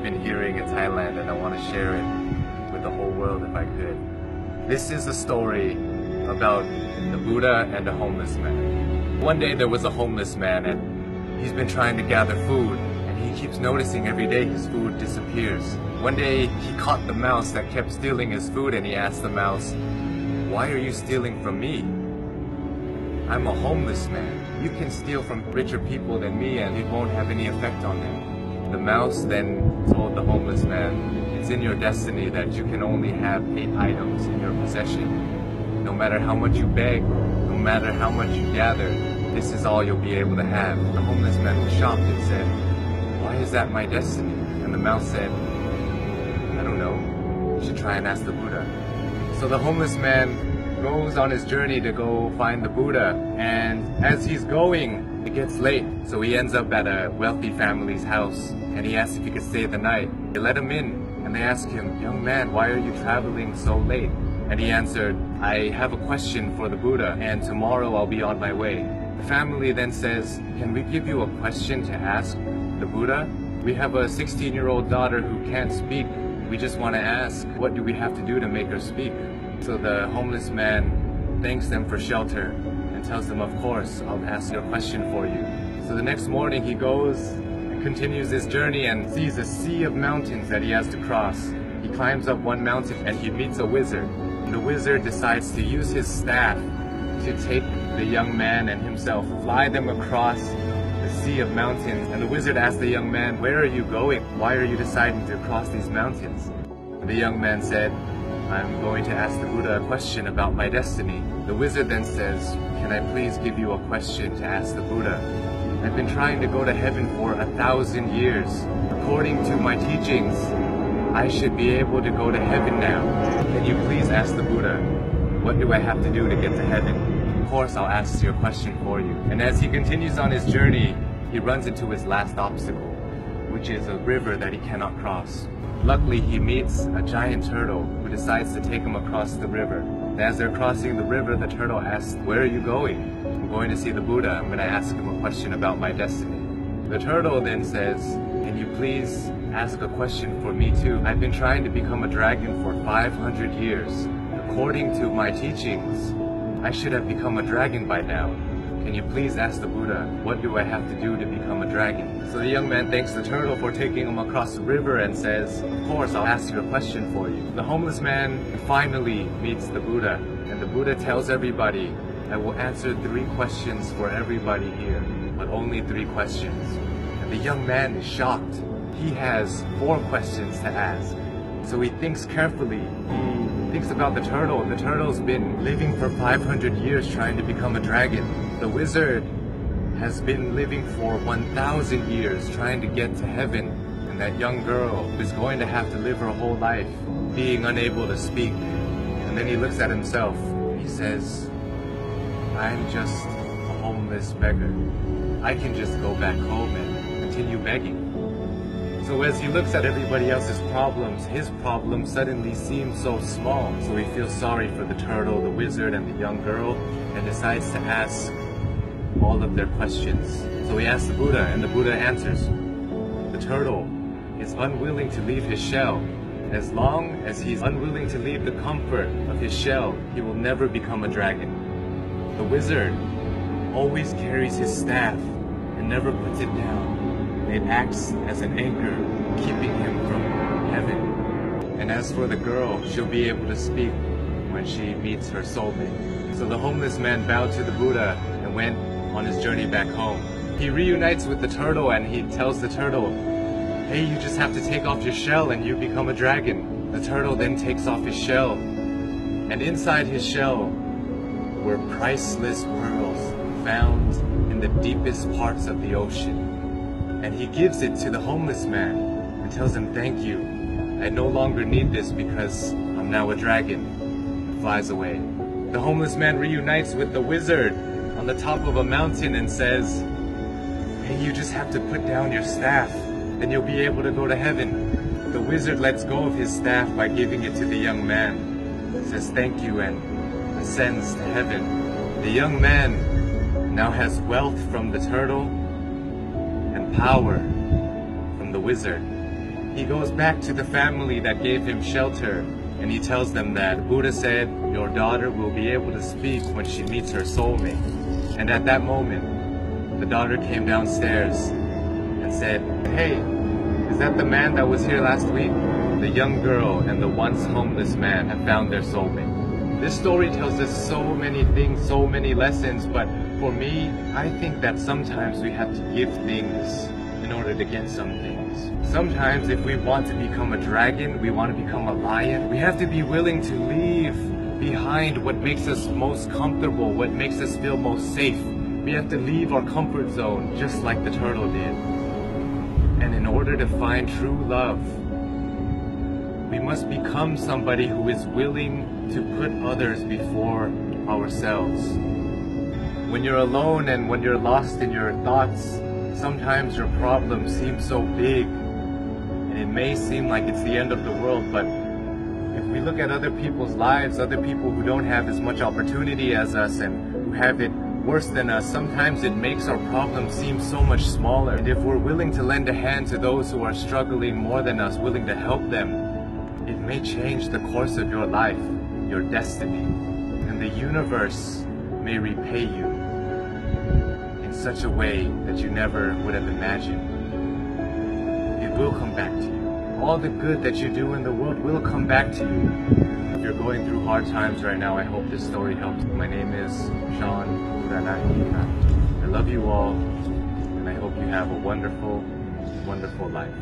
been hearing in Thailand, and I want to share it with the whole world if I could. This is a story about the Buddha and the homeless man. One day there was a homeless man, and he's been trying to gather food, and he keeps noticing every day his food disappears. One day he caught the mouse that kept stealing his food, and he asked the mouse, "Why are you stealing from me? I'm a homeless man. You can steal from richer people than me and it won't have any effect on them." The mouse then told the homeless man, "It's in your destiny that you can only have 8 items in your possession. No matter how much you beg, no matter how much you gather, this is all you'll be able to have." The homeless man was shocked and said, "Why is that my destiny?" And the mouse said, "I don't know. You should try and ask the Buddha." So the homeless man goes on his journey to go find the Buddha, and as he's going, it gets late, so he ends up at a wealthy family's house, and he asks if he could stay the night. They let him in, and they ask him, "Young man, why are you traveling so late?" And he answered, "I have a question for the Buddha, and tomorrow I'll be on my way." The family then says, "Can we give you a question to ask the Buddha? We have a 16-year-old daughter who can't speak. We just want to ask, what do we have to do to make her speak?" So the homeless man thanks them for shelter and tells them, "Of course, I'll ask your question for you." So the next morning he goes and continues his journey and sees a sea of mountains that he has to cross. He climbs up one mountain and he meets a wizard. And the wizard decides to use his staff to take the young man and himself, fly them across the sea of mountains. And the wizard asks the young man, "Where are you going? Why are you deciding to cross these mountains?" And the young man said, "I'm going to ask the Buddha a question about my destiny." The wizard then says, "Can I please give you a question to ask the Buddha? I've been trying to go to heaven for 1,000 years. According to my teachings, I should be able to go to heaven now. Can you please ask the Buddha, what do I have to do to get to heaven?" "Of course, I'll ask your question for you." And as he continues on his journey, he runs into his last obstacle, which is a river that he cannot cross. Luckily, he meets a giant turtle who decides to take him across the river. And as they're crossing the river, the turtle asks, "Where are you going?" "I'm going to see the Buddha. I'm going to ask him a question about my destiny." The turtle then says, "Can you please ask a question for me too? I've been trying to become a dragon for 500 years. According to my teachings, I should have become a dragon by now. Can you please ask the Buddha, what do I have to do to become a dragon?" So the young man thanks the turtle for taking him across the river and says, "Of course, I'll ask you a question for you." The homeless man finally meets the Buddha, and the Buddha tells everybody, "I will answer 3 questions for everybody here, but only 3 questions." And the young man is shocked. He has 4 questions to ask. So he thinks carefully. He thinks about the turtle. The turtle's been living for 500 years trying to become a dragon. The wizard has been living for 1,000 years trying to get to heaven. And that young girl is going to have to live her whole life being unable to speak. And then he looks at himself. He says, "I'm just a homeless beggar. I can just go back home and continue begging." So as he looks at everybody else's problems, his problem suddenly seems so small. So he feels sorry for the turtle, the wizard, and the young girl, and decides to ask all of their questions. So he asks the Buddha, and the Buddha answers. The turtle is unwilling to leave his shell. As long as he's unwilling to leave the comfort of his shell, he will never become a dragon. The wizard always carries his staff and never puts it down. It acts as an anchor, keeping him from heaven. And as for the girl, she'll be able to speak when she meets her soulmate. So the homeless man bowed to the Buddha and went on his journey back home. He reunites with the turtle and he tells the turtle, "Hey, you just have to take off your shell and you become a dragon." The turtle then takes off his shell, and inside his shell were priceless pearls found in the deepest parts of the ocean. And he gives it to the homeless man and tells him, "Thank you. I no longer need this because I'm now a dragon," and flies away. The homeless man reunites with the wizard on the top of a mountain and says, "Hey, you just have to put down your staff, then you'll be able to go to heaven." The wizard lets go of his staff by giving it to the young man. He says, "Thank you," and ascends to heaven. The young man now has wealth from the turtle and power from the wizard. he goes back to the family that gave him shelter, and he tells them that Buddha said, your daughter will be able to speak when she meets her soulmate. And at that moment, the daughter came downstairs and said, hey, is that the man that was here last week? The young girl and the once homeless man have found their soulmate. This story tells us so many things, so many lessons, but for me, I think that sometimes we have to give things in order to get some things. Sometimes if we want to become a dragon, we want to become a lion, we have to be willing to leave behind what makes us most comfortable, what makes us feel most safe. We have to leave our comfort zone just like the turtle did. And in order to find true love, we must become somebody who is willing to put others before ourselves. When you're alone and when you're lost in your thoughts, sometimes your problems seem so big and it may seem like it's the end of the world, but if we look at other people's lives, other people who don't have as much opportunity as us and who have it worse than us, sometimes it makes our problems seem so much smaller. And if we're willing to lend a hand to those who are struggling more than us, willing to help them, it may change the course of your life, your destiny, and the universe may repay you in such a way that you never would have imagined. It will come back to you. All the good that you do in the world will come back to you. If you're going through hard times right now, I hope this story helps. My name is Sean. I love you all, and I hope you have a wonderful, wonderful life.